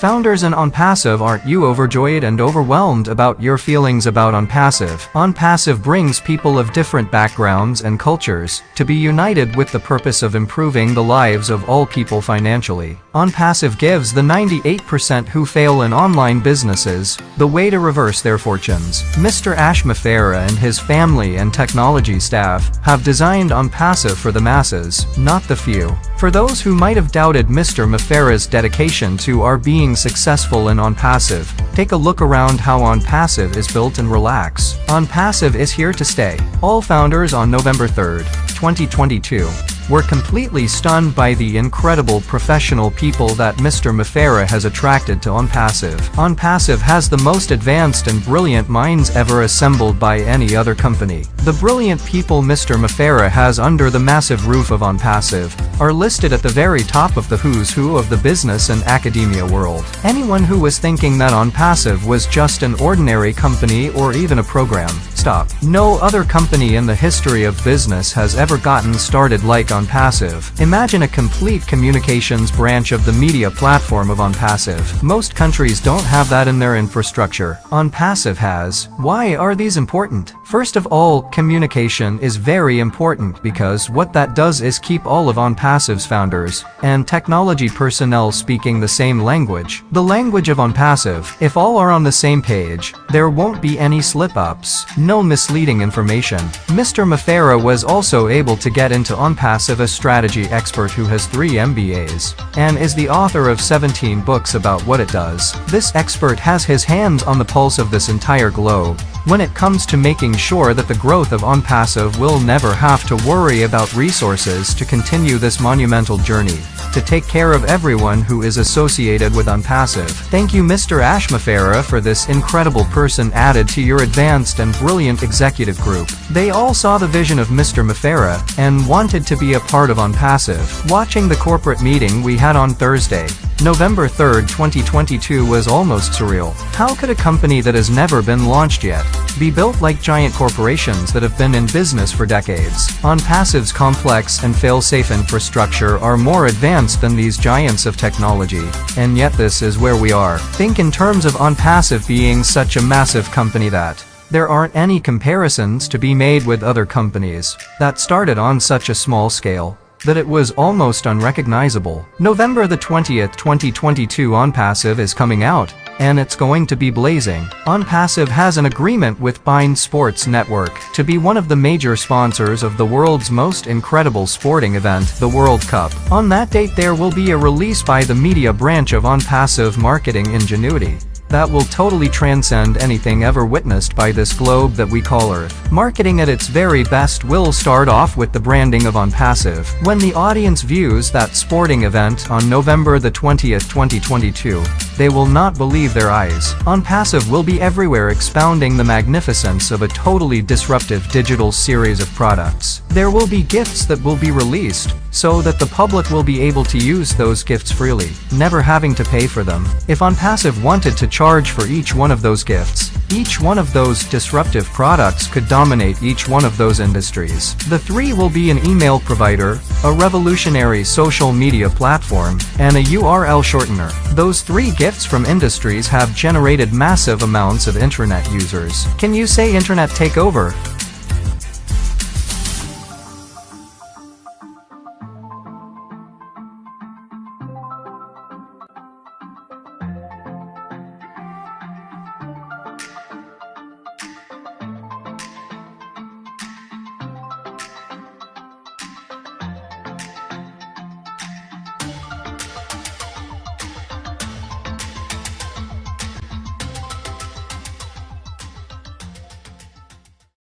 Founders in OnPassive, aren't you overjoyed and overwhelmed about your feelings about OnPassive? OnPassive brings people of different backgrounds and cultures to be united with the purpose of improving the lives of all people financially. OnPassive gives the 98% who fail in online businesses the way to reverse their fortunes. Mr. Ash Mafera and his family and technology staff have designed OnPassive for the masses, not the few. For those who might have doubted Mr. Mafera's dedication to our being successful in OnPassive, take a look around how OnPassive is built and relax. OnPassive is here to stay. All founders on November 3rd, 2022, were completely stunned by the incredible professional people that Mr. Mafera has attracted to OnPassive. OnPassive has the most advanced and brilliant minds ever assembled by any other company. The brilliant people Mr. Mafera has under the massive roof of OnPassive are listed at the very top of the who's who of the business and academia world. Anyone who was thinking that OnPassive was just an ordinary company or even a program, stop. No other company in the history of business has ever gotten started like OnPassive. Imagine a complete communications branch of the media platform of OnPassive. Most countries don't have that in their infrastructure. OnPassive has. Why are these important? First of all, communication is very important because what that does is keep all of OnPassive's founders and technology personnel speaking the same language. The language of OnPassive. If all are on the same page, there won't be any slip-ups, no misleading information. Mr. Mafera was also able to get into OnPassive, a strategy expert who has 3 MBAs and is the author of 17 books about what it does. This expert has his hands on the pulse of this entire globe when it comes to making sure that the growth of OnPassive will never have to worry about resources to continue this monumental journey, to take care of everyone who is associated with OnPassive. Thank you Mr. Ash Mafera for this incredible person added to your advanced and brilliant executive group. They all saw the vision of Mr. Mafera and wanted to be a part of OnPassive. Watching the corporate meeting we had on Thursday, November 3rd, 2022 was almost surreal. How could a company that has never been launched yet be built like giant corporations that have been in business for decades? OnPassive's complex and fail-safe infrastructure are more advanced than these giants of technology, and yet this is where we are. Think in terms of OnPassive being such a massive company that there aren't any comparisons to be made with other companies that started on such a small scale that it was almost unrecognizable. November the 20th, 2022 OnPassive is coming out, and it's going to be blazing. OnPassive has an agreement with Bind Sports Network to be one of the major sponsors of the world's most incredible sporting event, the World Cup. On that date there will be a release by the media branch of OnPassive Marketing Ingenuity that will totally transcend anything ever witnessed by this globe that we call Earth. Marketing at its very best will start off with the branding of OnPassive. When the audience views that sporting event on November the 20th, 2022, they will not believe their eyes. OnPassive will be everywhere expounding the magnificence of a totally disruptive digital series of products. There will be gifts that will be released so that the public will be able to use those gifts freely, never having to pay for them. If OnPassive wanted to charge for each one of those gifts, each one of those disruptive products could dominate each one of those industries. The 3 will be an email provider, a revolutionary social media platform, and a URL shortener. Those 3 gifts from industries have generated massive amounts of internet users. Can you say internet takeover?